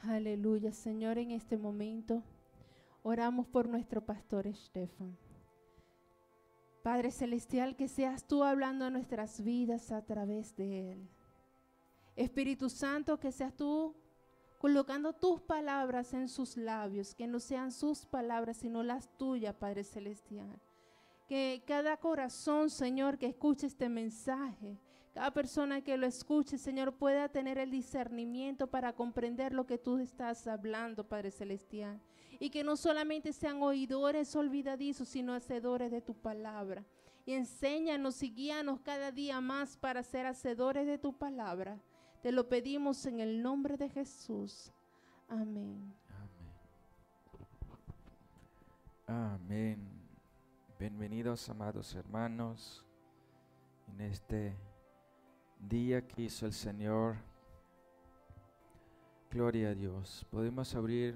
Aleluya, Señor, en este momento oramos por nuestro pastor Estefan. Padre Celestial, que seas tú hablando a nuestras vidas a través de él. Espíritu Santo, que seas tú colocando tus palabras en sus labios, que no sean sus palabras, sino las tuyas, Padre Celestial. Que cada corazón, Señor, que escuche este mensaje, cada persona que lo escuche, Señor, pueda tener el discernimiento para comprender lo que tú estás hablando, Padre Celestial. Y que no solamente sean oidores olvidadizos, sino hacedores de tu palabra. Y enséñanos y guíanos cada día más para ser hacedores de tu palabra. Te lo pedimos en el nombre de Jesús. Amén. Amén. Amén. Bienvenidos, amados hermanos, en este día que hizo el Señor. Gloria a Dios. Podemos abrir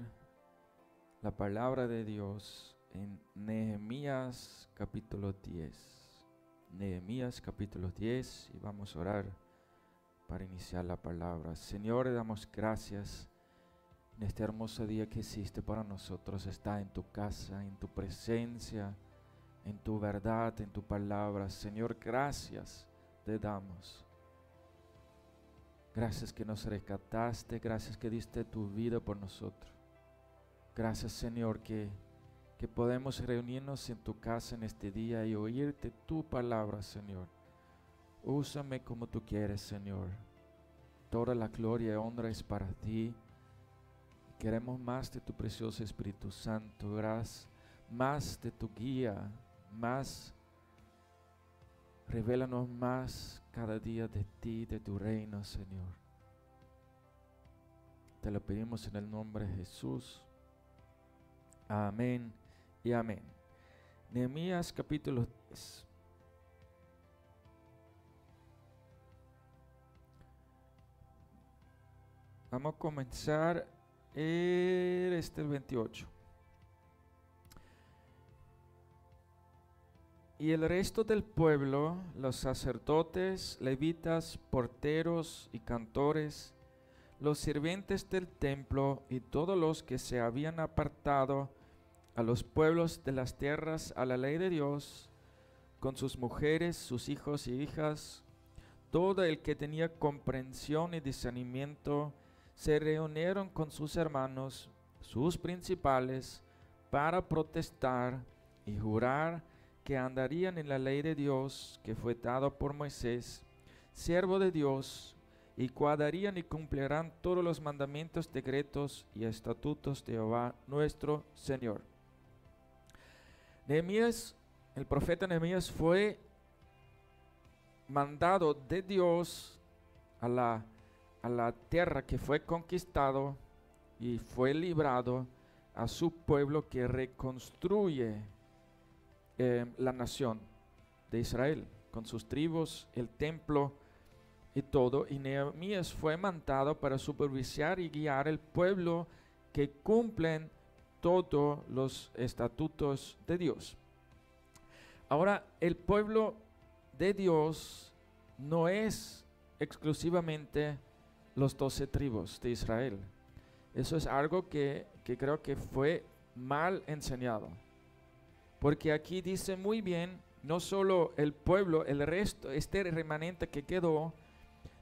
la palabra de Dios en Nehemías capítulo 10. Nehemías capítulo 10, y vamos a orar para iniciar la palabra. Señor, le damos gracias en este hermoso día que hiciste para nosotros. Está en tu casa, en tu presencia, en tu verdad, en tu palabra. Señor, gracias te damos. Gracias que nos rescataste, gracias que diste tu vida por nosotros. Gracias, Señor, que podemos reunirnos en tu casa en este día y oírte tu palabra, Señor. Úsame como tú quieres, Señor. Toda la gloria y honra es para ti. Queremos más de tu precioso Espíritu Santo, más de tu guía, más. Revélanos más cada día de ti, de tu reino, Señor. Te lo pedimos en el nombre de Jesús. Amén y amén. Nehemías capítulo 10. Vamos a comenzar el 28. Y el resto del pueblo, los sacerdotes, levitas, porteros y cantores, los sirvientes del templo y todos los que se habían apartado a los pueblos de las tierras a la ley de Dios, con sus mujeres, sus hijos y hijas, todo el que tenía comprensión y discernimiento, se reunieron con sus hermanos, sus principales, para protestar y jurar que andarían en la ley de Dios que fue dada por Moisés, siervo de Dios, y guardarían y cumplirán todos los mandamientos, decretos y estatutos de Jehová nuestro Señor. Nehemías, el profeta Nehemías, fue mandado de Dios a la tierra que fue conquistado y fue librado a su pueblo que reconstruye la nación de Israel con sus tribus, el templo y todo. Y Nehemías fue mandado para supervisar y guiar el pueblo que cumplen todos los estatutos de Dios. Ahora, el pueblo de Dios no es exclusivamente los 12 tribus de Israel. Eso es algo que creo que fue mal enseñado. Porque aquí dice muy bien, no solo el pueblo, el resto, este remanente que quedó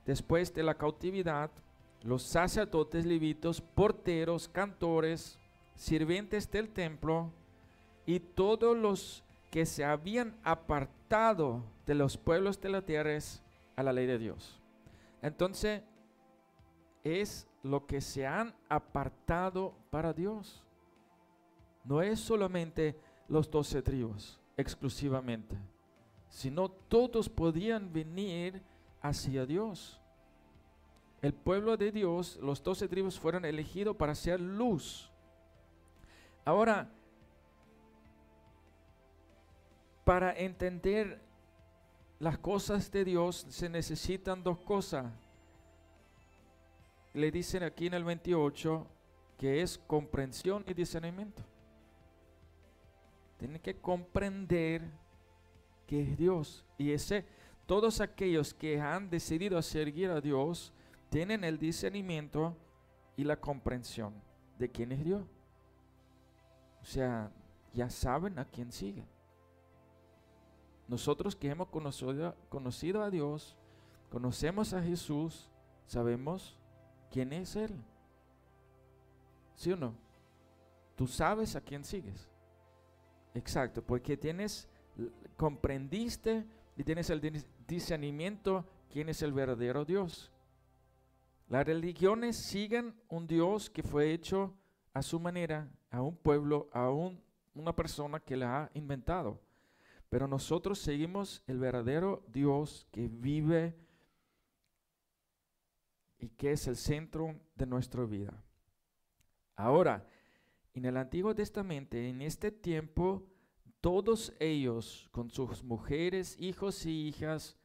después de la cautividad, los sacerdotes, levitas, porteros, cantores, sirvientes del templo y todos los que se habían apartado de los pueblos de la tierra a la ley de Dios. Entonces, es lo que se han apartado para Dios. No es solamente los 12 tribus exclusivamente, sino todos podían venir hacia Dios. El pueblo de Dios, los 12 tribus fueron elegidos para ser luz. Ahora, para entender las cosas de Dios se necesitan dos cosas. Le dicen aquí en el 28 que es comprensión y discernimiento. Tienen que comprender que es Dios. Y todos aquellos que han decidido seguir a Dios tienen el discernimiento y la comprensión de quién es Dios. O sea, ya saben a quién siguen. Nosotros que hemos conocido a Dios, conocemos a Jesús, sabemos quién es Él. ¿Sí o no? Tú sabes a quién sigues. Exacto, porque comprendiste y tienes el discernimiento quién es el verdadero Dios. Las religiones siguen un Dios que fue hecho a su manera, a un pueblo, a una persona que la ha inventado. Pero nosotros seguimos el verdadero Dios que vive y que es el centro de nuestra vida. Ahora, en el Antiguo Testamento, en este tiempo, todos ellos, con sus mujeres, hijos y hijas,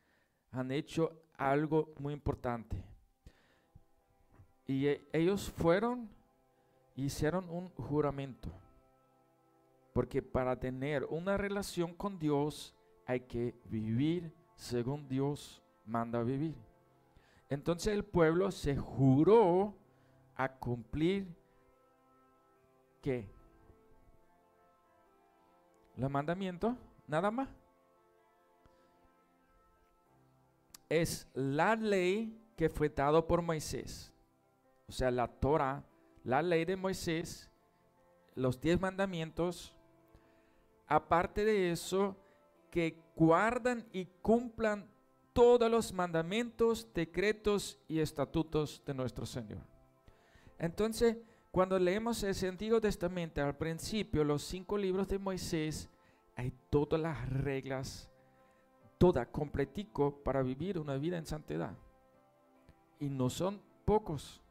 han hecho algo muy importante. Y ellos hicieron un juramento. Porque para tener una relación con Dios hay que vivir según Dios manda vivir. Entonces el pueblo se juró a cumplir ¿qué? Los mandamientos, nada más. Es la ley que fue dada por Moisés. O sea, la Torah, la ley de Moisés, los 10 mandamientos. Aparte de eso, que guardan y cumplan todos los mandamientos, decretos y estatutos de nuestro Señor. Entonces, cuando leemos el Antiguo Testamento, al principio, los 5 libros de Moisés, hay todas las reglas, toda completico para vivir una vida en santidad. Y no son pocos,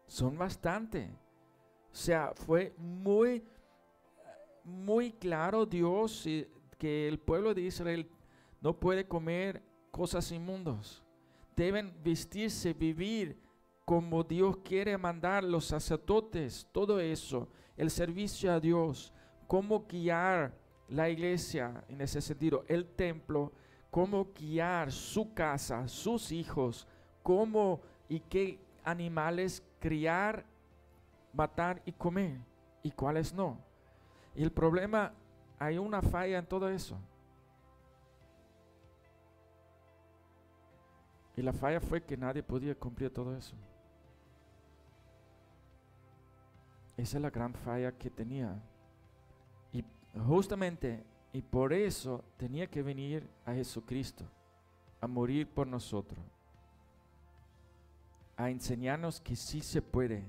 son bastante. O sea, fue muy claro Dios que el pueblo de Israel no puede comer cosas inmundas. Deben vestirse, vivir como Dios quiere mandar, los sacerdotes, todo eso, el servicio a Dios, cómo guiar la iglesia en ese sentido, el templo, cómo guiar su casa, sus hijos, cómo y qué animales criar, matar y comer y cuáles no. Y el problema, hay una falla en todo eso. Y la falla fue que nadie podía cumplir todo eso. Esa es la gran falla que tenía. Y justamente, y por eso tenía que venir a Jesucristo, a morir por nosotros, a enseñarnos que sí se puede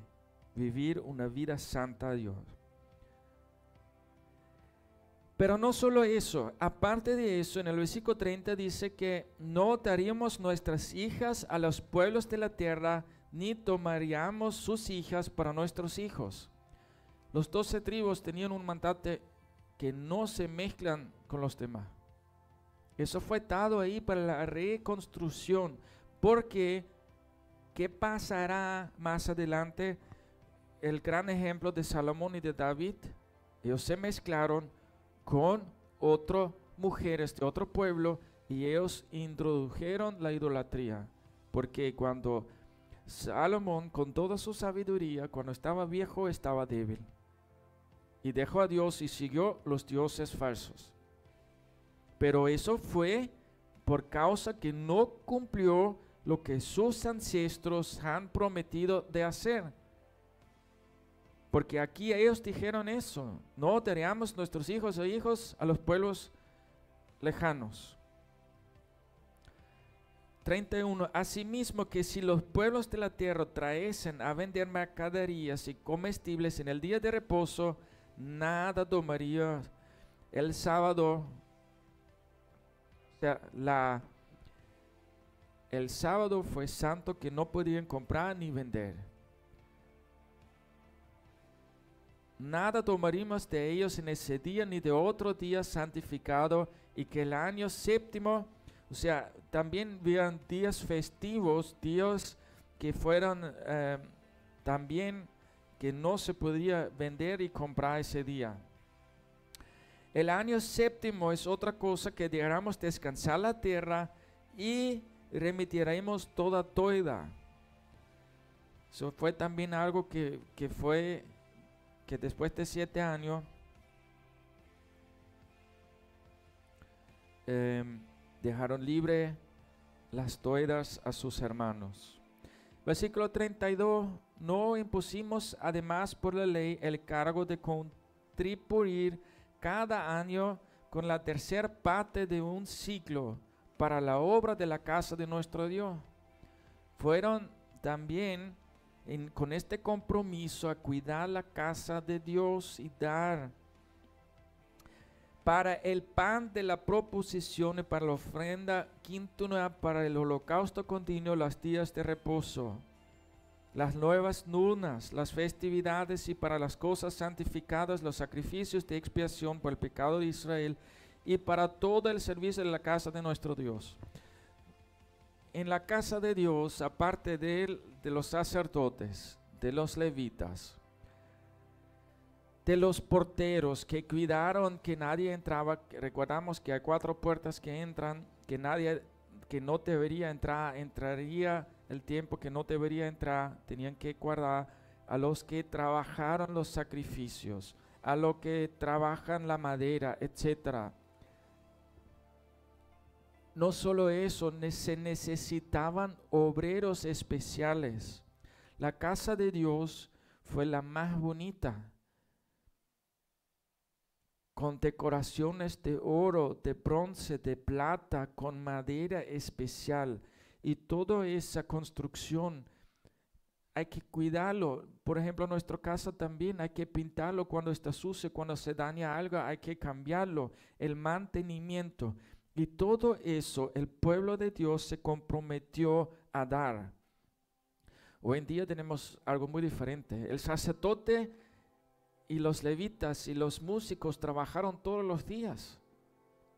vivir una vida santa a Dios. Pero no solo eso, aparte de eso, en el versículo 30 dice que no daríamos nuestras hijas a los pueblos de la tierra, ni tomaríamos sus hijas para nuestros hijos. Los 12 tribus tenían un mandato que no se mezclan con los demás. Eso fue dado ahí para la reconstrucción, porque ¿qué pasará más adelante? El gran ejemplo de Salomón y de David, ellos se mezclaron con otras mujeres de otro pueblo y ellos introdujeron la idolatría, porque cuando Salomón, con toda su sabiduría, cuando estaba viejo, estaba débil y dejó a Dios y siguió los dioses falsos. Pero eso fue por causa que no cumplió lo que sus ancestros han prometido de hacer. Porque aquí ellos dijeron eso: no daríamos nuestros hijos e hijos a los pueblos lejanos. 31. Asimismo, que si los pueblos de la tierra traesen a vender mercaderías y comestibles en el día de reposo, nada tomaría el sábado. O sea, el sábado fue santo, que no podían comprar ni vender. Nada tomaríamos de ellos en ese día, ni de otro día santificado, y que el año séptimo, o sea, también habían días festivos, días que fueron también que no se podía vender y comprar ese día. El año séptimo es otra cosa, que dejáramos descansar la tierra y remitiremos toda toida. Eso fue también algo que después de 7 años dejaron libre las toidas a sus hermanos. Versículo 32, no impusimos además por la ley el cargo de contribuir cada año con la tercera parte de un ciclo para la obra de la casa de nuestro Dios. Fueron también con este compromiso a cuidar la casa de Dios y dar para el pan de la proposición y para la ofrenda quinta, para el holocausto continuo, los días de reposo, las nuevas lunas, las festividades y para las cosas santificadas, los sacrificios de expiación por el pecado de Israel y para todo el servicio de la casa de nuestro Dios. En la casa de Dios, aparte de los sacerdotes, de los levitas, de los porteros que cuidaron que nadie entraba, recordamos que hay 4 puertas que entran, que nadie que no debería entrar, entraría el tiempo que no debería entrar, tenían que guardar a los que trabajaron los sacrificios, a los que trabajan la madera, etc. No solo eso, se necesitaban obreros especiales. La casa de Dios fue la más bonita, con decoraciones de oro, de bronce, de plata, con madera especial. Y toda esa construcción hay que cuidarlo. Por ejemplo, nuestra casa también hay que pintarlo cuando está sucio, cuando se daña algo, hay que cambiarlo. El mantenimiento. Y todo eso el pueblo de Dios se comprometió a dar. Hoy en día tenemos algo muy diferente. El sacerdote y los levitas y los músicos trabajaron todos los días.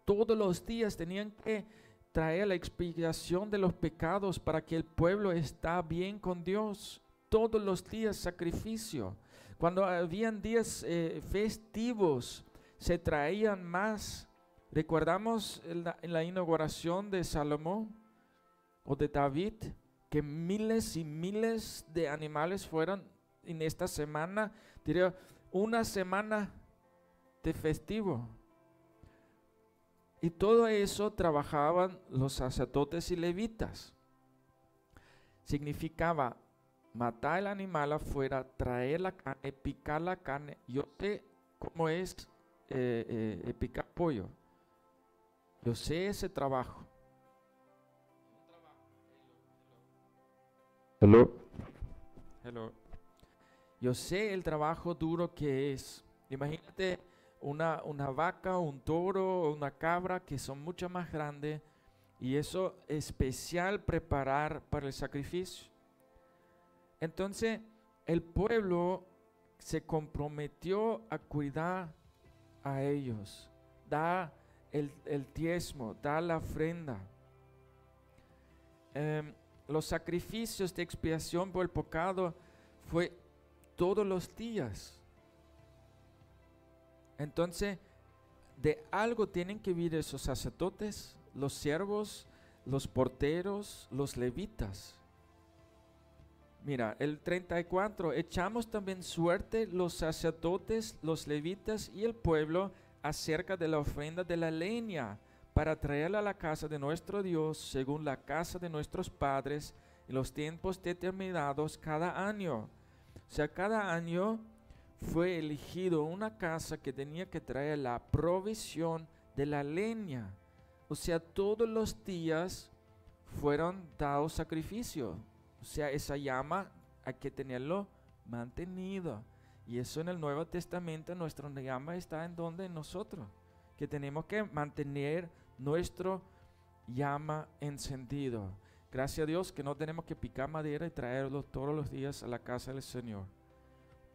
Todos los días tenían que traer la expiación de los pecados para que el pueblo esté bien con Dios. Todos los días sacrificio. Cuando habían días festivos, se traían más. Recordamos en la inauguración de Salomón o de David, que miles y miles de animales fueron en esta semana, diría, una semana de festivo. Y todo eso trabajaban los sacerdotes y levitas. Significaba matar el animal afuera, traer la carne, picar la carne. Yo sé cómo es picar pollo. Yo sé ese trabajo. Hello. Hello. Yo sé el trabajo duro que es. Imagínate una vaca, un toro, una cabra que son mucho más grandes, y eso especial preparar para el sacrificio. Entonces el pueblo se comprometió a cuidar a ellos, da el diezmo, da la ofrenda. Los sacrificios de expiación por el pecado fue todos los días. Entonces, de algo tienen que vivir esos sacerdotes, los siervos, los porteros, los levitas. Mira, el 34, echamos también suerte los sacerdotes, los levitas y el pueblo acerca de la ofrenda de la leña, para traerla a la casa de nuestro Dios, según la casa de nuestros padres, en los tiempos determinados cada año. O sea, cada año fue elegido una casa que tenía que traer la provisión de la leña. O sea, todos los días fueron dados sacrificios. O sea, esa llama hay que tenerlo mantenido. Y eso en el Nuevo Testamento, nuestra llama está en donde, en nosotros, que tenemos que mantener nuestro llama encendido. Gracias a Dios que no tenemos que picar madera y traerlo todos los días a la casa del Señor,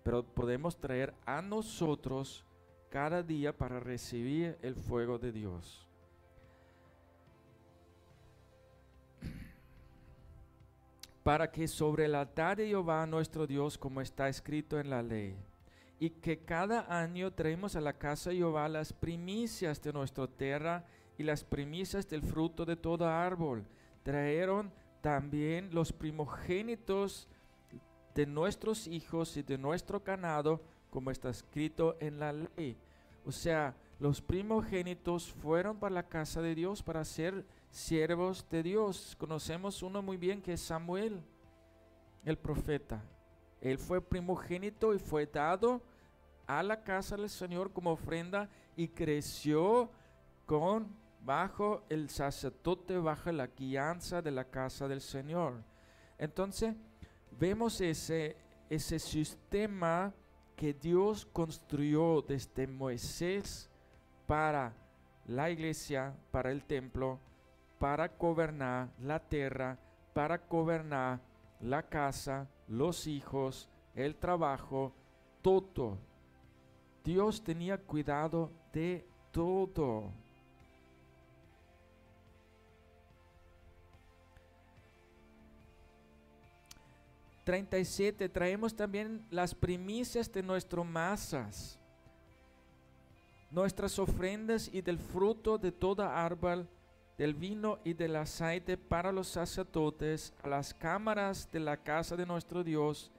pero podemos traer a nosotros cada día para recibir el fuego de Dios. Para que sobre el altar de Jehová nuestro Dios, como está escrito en la ley, y que cada año traemos a la casa de Jehová las primicias de nuestra tierra y las primicias del fruto de todo árbol. Trajeron también los primogénitos de nuestros hijos y de nuestro ganado, como está escrito en la ley. O sea, los primogénitos fueron para la casa de Dios para ser siervos de Dios. Conocemos uno muy bien que es Samuel, el profeta. Él fue primogénito y fue dado a la casa del Señor como ofrenda y creció bajo el sacerdote, bajo la guianza de la casa del Señor. Entonces, vemos ese sistema que Dios construyó desde Moisés para la iglesia, para el templo, para gobernar la tierra, para gobernar la casa, los hijos, el trabajo, todo. Dios tenía cuidado de todo. (37) Traemos también las primicias de nuestras masas, nuestras ofrendas y del fruto de toda árbol, del vino y del aceite para los sacerdotes, a las cámaras de la casa de nuestro Dios,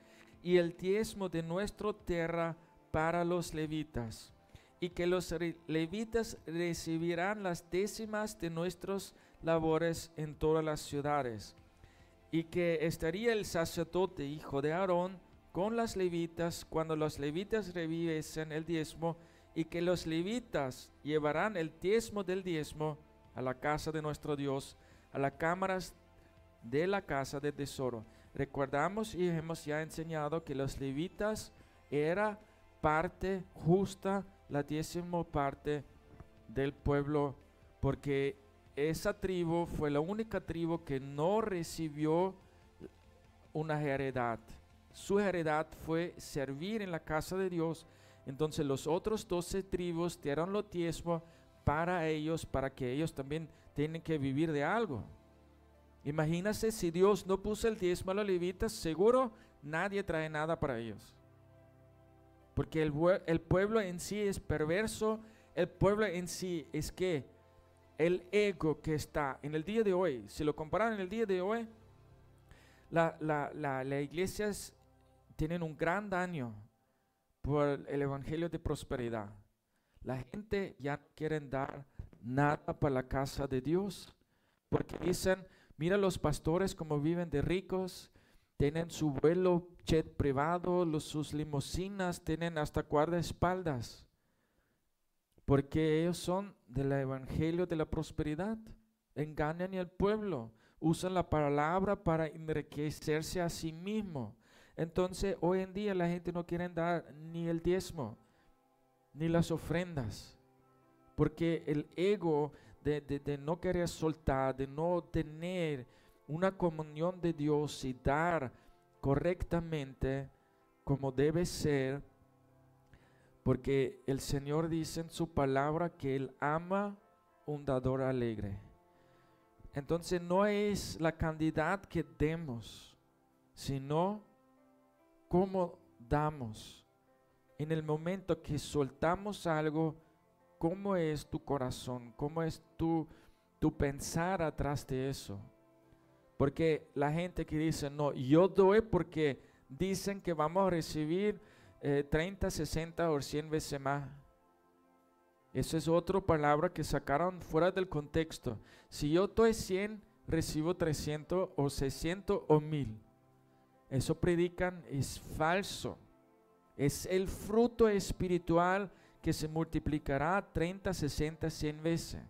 y el diezmo de nuestra tierra para los levitas. Y que los levitas recibirán las décimas de nuestras labores en todas las ciudades. Y que estaría el sacerdote, hijo de Aarón, con las levitas cuando los levitas recibiesen el diezmo, y que los levitas llevarán el diezmo del diezmo a la casa de nuestro Dios, a las cámaras de la casa de tesoro. Recordamos y hemos ya enseñado que los levitas era parte justa, la 10ª parte del pueblo, porque esa tribu fue la única tribu que no recibió una heredad. Su heredad fue servir en la casa de Dios. Entonces los otros 12 tribus dieron los diezmos para ellos, para que ellos también tienen que vivir de algo. Imagínense si Dios no puso el diezmo a los levitas, seguro nadie trae nada para ellos. Porque el pueblo en sí es perverso, el pueblo en sí es que el ego que está en el día de hoy, si lo comparan en el día de hoy, la iglesia tienen un gran daño por el evangelio de prosperidad. La gente ya no quiere dar nada para la casa de Dios, porque dicen, mira los pastores como viven de ricos, tienen su vuelo jet privado, sus limusinas, tienen hasta guardaespaldas, porque ellos son del evangelio de la prosperidad, engañan al pueblo, usan la palabra para enriquecerse a sí mismo. Entonces hoy en día la gente no quiere dar ni el diezmo, ni las ofrendas, porque el ego de no querer soltar, de no tener una comunión de Dios y dar correctamente como debe ser, porque el Señor dice en su palabra que Él ama un dador alegre. Entonces no es la cantidad que demos, sino cómo damos. En el momento que soltamos algo, ¿cómo es tu corazón? ¿Cómo es tu pensar atrás de eso? Porque la gente que dice, no, yo doy porque dicen que vamos a recibir 30, 60 o 100 veces más. Esa es otra palabra que sacaron fuera del contexto. Si yo doy 100, recibo 300 o 600 o 1000. Eso predican, es falso. Es el fruto espiritual que se multiplicará 30, 60, 100 veces.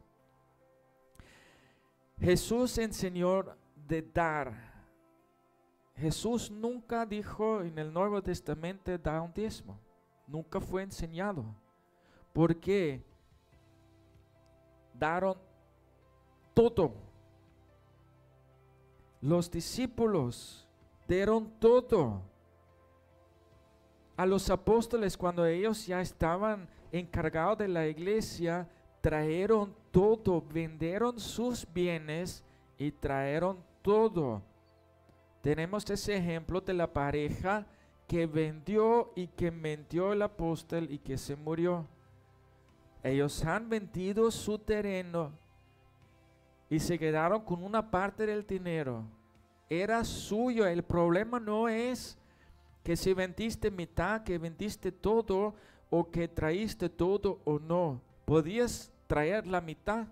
Jesús enseñó de dar. Jesús nunca dijo en el Nuevo Testamento da un diezmo. Nunca fue enseñado. ¿Por qué? Daron todo. Los discípulos dieron todo. A los apóstoles, cuando ellos ya estaban encargados de la iglesia, trajeron todo, vendieron sus bienes y trajeron todo. Tenemos ese ejemplo de la pareja que vendió y que mintió el apóstol y que se murió. Ellos han vendido su terreno y se quedaron con una parte del dinero. Era suyo. El problema no es que si vendiste mitad, que vendiste todo, o que traíste todo o no. Podías traer la mitad.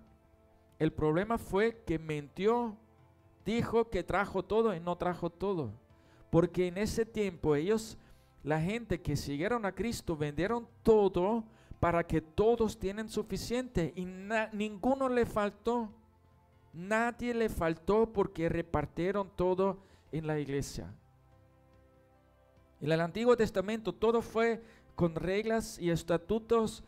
El problema fue que mintió, dijo que trajo todo y no trajo todo. Porque en ese tiempo ellos, la gente que siguieron a Cristo, vendieron todo para que todos tienen suficiente y ninguno le faltó. Nadie le faltó porque repartieron todo en la iglesia. En el Antiguo Testamento todo fue con reglas y estatutos,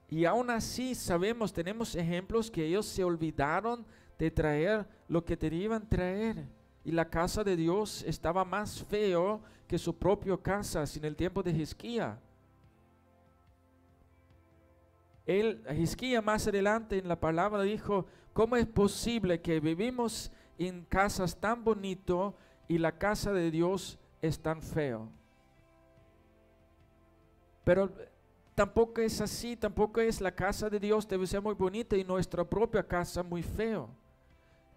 y aún así sabemos, tenemos ejemplos que ellos se olvidaron de traer lo que debían traer, y la casa de Dios estaba más feo que su propia casa en el tiempo de Hizquía. Hizquía más adelante en la palabra dijo: ¿cómo es posible que vivimos en casas tan bonitas y la casa de Dios es tan feo? Pero tampoco es así, tampoco es la casa de Dios debe ser muy bonita y nuestra propia casa muy feo.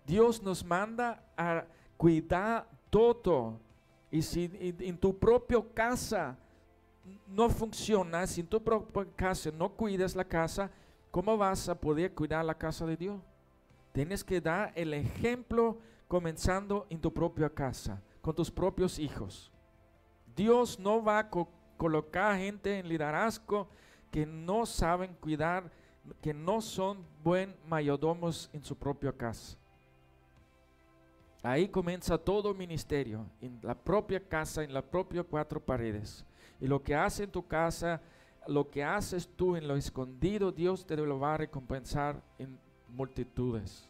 Dios nos manda a cuidar todo, y si en tu propia casa no funciona, si en tu propia casa no cuidas la casa, ¿cómo vas a poder cuidar la casa de Dios? Tienes que dar el ejemplo comenzando en tu propia casa, con tus propios hijos. Dios no va a colocar gente en liderazgo que no saben cuidar, que no son buen mayordomos en su propia casa. Ahí comienza todo ministerio, en la propia casa, en las propias cuatro paredes. Y lo que hace en tu casa, lo que haces tú en lo escondido, Dios te lo va a recompensar en multitudes.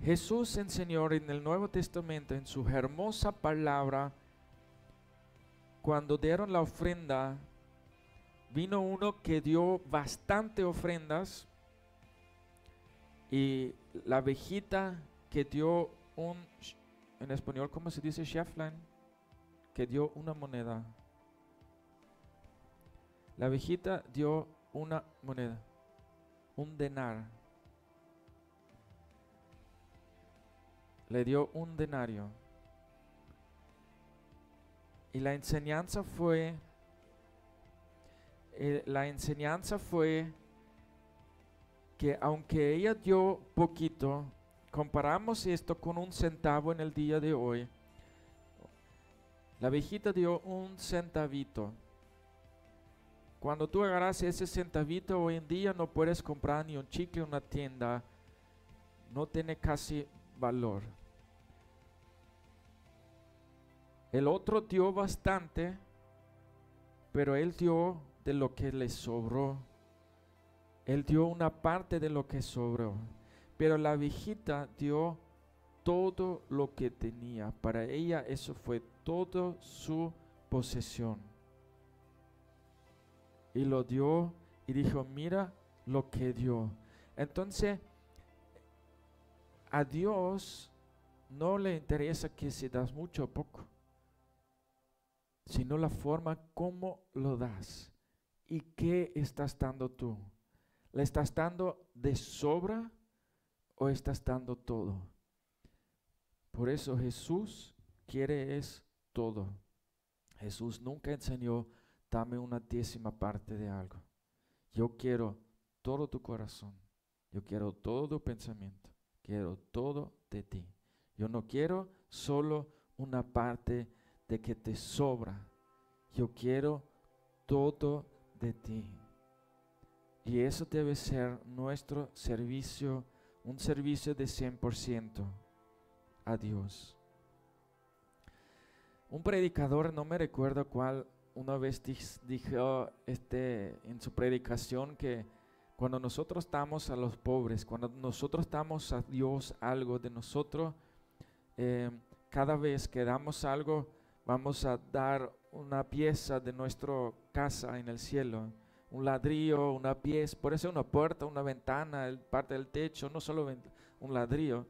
Jesús enseñó en el Nuevo Testamento, en su hermosa palabra, cuando dieron la ofrenda, vino uno que dio bastante ofrendas, y la viejita que dio en español, ¿cómo se dice, Shefflin? Que dio una moneda. La viejita dio una moneda, un denar. Le dio un denario. Y la enseñanza fue que aunque ella dio poquito, comparamos esto con un centavo en el día de hoy. La viejita dio un centavito. Cuando tú agarras ese centavito hoy en día no puedes comprar ni un chicle en una tienda. No tiene casi valor. El otro dio bastante, pero él dio de lo que le sobró. Él dio una parte de lo que sobró. Pero la viejita dio todo lo que tenía. Para ella eso fue toda su posesión. Y lo dio y dijo: mira lo que dio. Entonces, a Dios no le interesa que si das mucho o poco, sino la forma como lo das. ¿Y qué estás dando tú? ¿Le estás dando de sobra o estás dando todo? Por eso Jesús quiere es todo. Jesús nunca enseñó: dame una 10ª parte de algo. Yo quiero todo tu corazón. Yo quiero todo tu pensamiento. Quiero todo de ti. Yo no quiero solo una parte de que te sobra. Yo quiero todo de ti. Y eso debe ser nuestro servicio, un servicio de 100% a Dios. Un predicador, no me recuerdo cuál, una vez dijo en su predicación que cuando nosotros damos a los pobres, cuando nosotros damos a Dios algo de nosotros, cada vez que damos algo, vamos a dar una pieza de nuestra casa en el cielo. Un ladrillo, una pieza, puede ser una puerta, una ventana, parte del techo, no solo un ladrillo.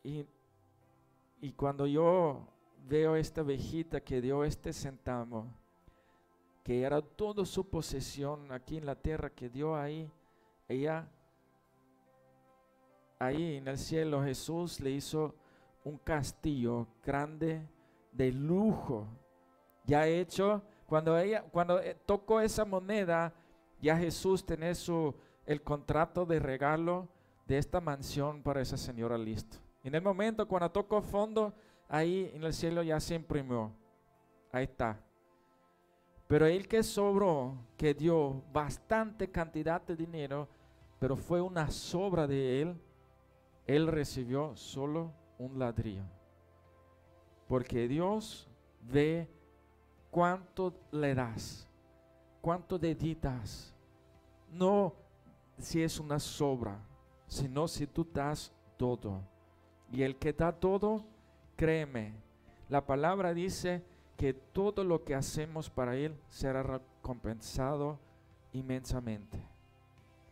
Y cuando yo veo esta viejita que dio este centavo, que era toda su posesión aquí en la tierra, que dio ahí, ella, ahí en el cielo, Jesús le hizo un castillo grande de lujo, ya hecho. Cuando tocó esa moneda, ya Jesús tenía el contrato de regalo de esta mansión para esa señora listo. En el momento cuando tocó fondo, ahí en el cielo ya se imprimió. Ahí está. Pero el que sobró, que dio bastante cantidad de dinero, pero fue una sobra de él recibió solo un ladrillo. Porque Dios ve cuánto le das, cuánto deditas. No si es una sobra, sino si tú das todo. Y el que da todo, créeme, la palabra dice que todo lo que hacemos para Él será recompensado inmensamente.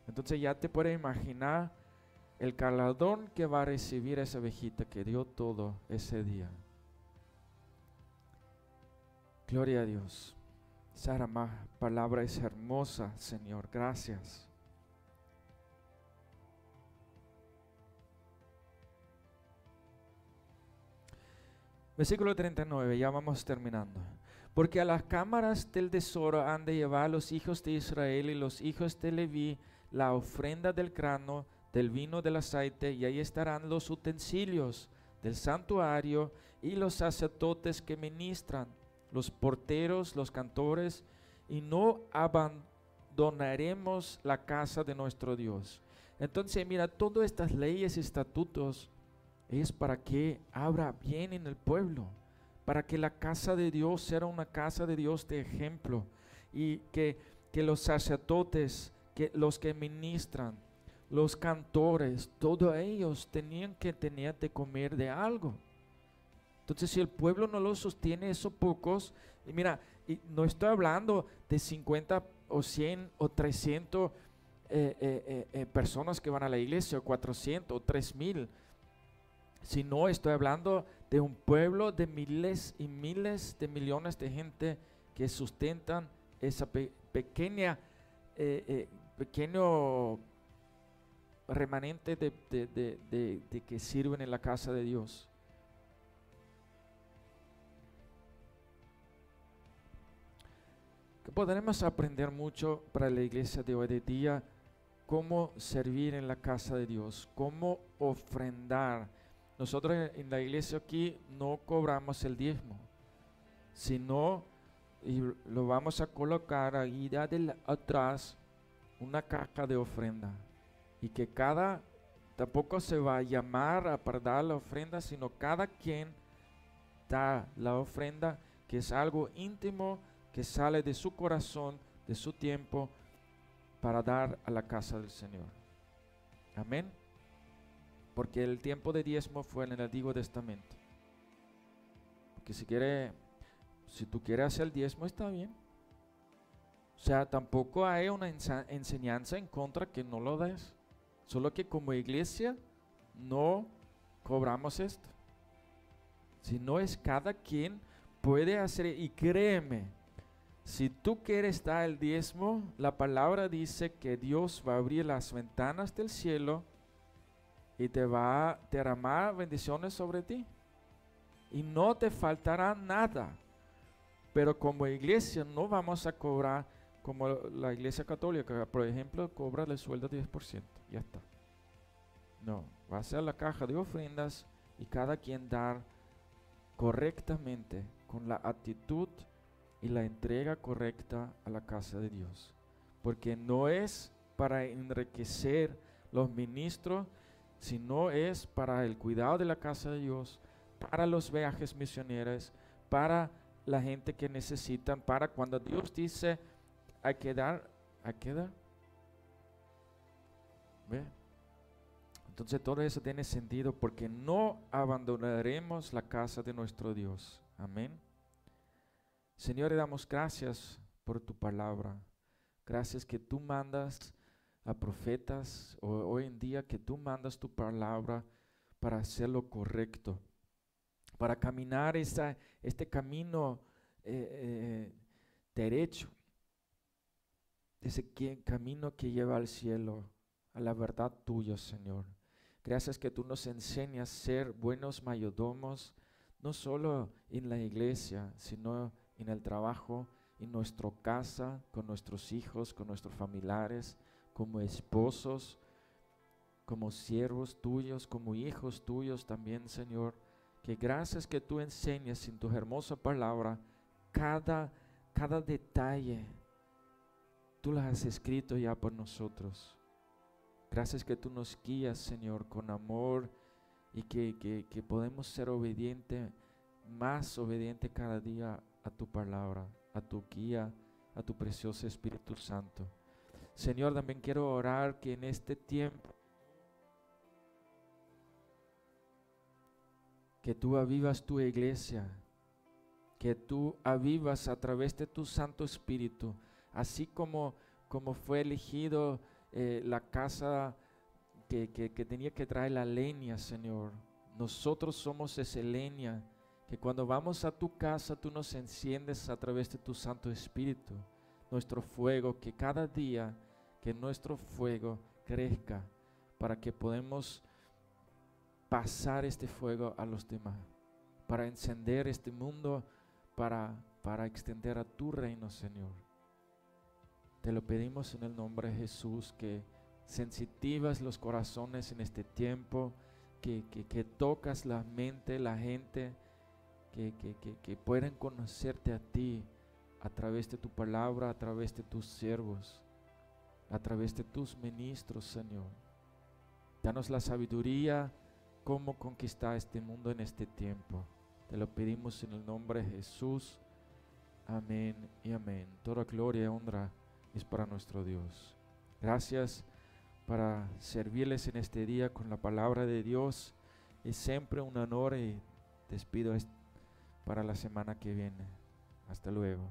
Entonces ya te puedes imaginar el galardón que va a recibir esa ovejita que dio todo ese día. Gloria a Dios. Esa palabra es hermosa, Señor. Gracias. Versículo 39, ya vamos terminando. Porque a las cámaras del tesoro han de llevar los hijos de Israel y los hijos de Leví la ofrenda del grano, del vino, del aceite, y ahí estarán los utensilios del santuario y los sacerdotes que ministran, los porteros, los cantores, y no abandonaremos la casa de nuestro Dios. Entonces, mira, todas estas leyes y estatutos es para que abra bien en el pueblo, para que la casa de Dios sea una casa de Dios de ejemplo, y que los sacerdotes, que los que ministran, los cantores, todos ellos tenían que tener de comer de algo. Entonces, si el pueblo no lo sostiene, esos pocos, y mira, y no estoy hablando de 50 o 100 o 300 personas que van a la iglesia, o 400 o 3000, sino estoy hablando de un pueblo de miles y miles de millones de gente que sustentan esa pequeño remanente de que sirven en la casa de Dios. Que podremos aprender mucho para la iglesia de hoy de día, cómo servir en la casa de Dios, cómo ofrendar. Nosotros en la iglesia aquí no cobramos el diezmo, sino y lo vamos a colocar ahí atrás una caja de ofrenda, y que tampoco se va a llamar para dar la ofrenda, sino cada quien da la ofrenda, que es algo íntimo que sale de su corazón, de su tiempo, para dar a la casa del Señor. Amén. Porque el tiempo de diezmo fue en el Antiguo Testamento. Porque si tú quieres hacer el diezmo, está bien. O sea, tampoco hay una enseñanza en contra que no lo des. Solo que como iglesia no cobramos esto. Si no, es cada quien puede hacer. Y créeme, si tú quieres dar el diezmo, la palabra dice que Dios va a abrir las ventanas del cielo y te va a derramar bendiciones sobre ti, y no te faltará nada. Pero como iglesia no vamos a cobrar como la iglesia católica, por ejemplo, cobra el sueldo 10%, ya está. No, va a ser la caja de ofrendas, y cada quien dar correctamente, con la actitud y la entrega correcta a la casa de Dios. Porque no es para enriquecer los ministros, sino es para el cuidado de la casa de Dios, para los viajes misioneros, para la gente que necesitan, para cuando Dios dice hay que dar, hay que dar. ¿Ve? Entonces todo eso tiene sentido, porque no abandonaremos la casa de nuestro Dios. Amén. Señor, le damos gracias por tu palabra. Gracias que tú mandas a profetas, hoy en día que tú mandas tu palabra para hacer lo correcto, para caminar este camino derecho, ese camino que lleva al cielo, a la verdad tuya, Señor. Gracias que tú nos enseñas a ser buenos mayordomos, no solo en la iglesia, sino en el trabajo, en nuestra casa, con nuestros hijos, con nuestros familiares, como esposos, como siervos tuyos, como hijos tuyos también, Señor. Que gracias que tú enseñas en tu hermosa palabra cada detalle. Tú las has escrito ya por nosotros. Gracias que tú nos guías, Señor, con amor y que podemos ser obedientes, más obedientes cada día a tu palabra, a tu guía, a tu precioso Espíritu Santo. Señor, también quiero orar que en este tiempo que tú avivas tu iglesia, que tú avivas a través de tu Santo Espíritu, así como fue elegido la casa que tenía que traer la leña, Señor. Nosotros somos esa leña, que cuando vamos a tu casa tú nos enciendes a través de tu Santo Espíritu, nuestro fuego, que cada día que nuestro fuego crezca para que podamos pasar este fuego a los demás, para encender este mundo, para extender a tu reino, Señor. Te lo pedimos en el nombre de Jesús, que sensitivas los corazones en este tiempo, que tocas la mente, la gente, que puedan conocerte a ti a través de tu palabra, a través de tus siervos, a través de tus ministros, Señor. Danos la sabiduría cómo conquistar este mundo en este tiempo. Te lo pedimos en el nombre de Jesús. Amén y amén. Toda gloria y honra es para nuestro Dios. Gracias para servirles en este día con la palabra de Dios. Es siempre un honor y despido para la semana que viene. Hasta luego.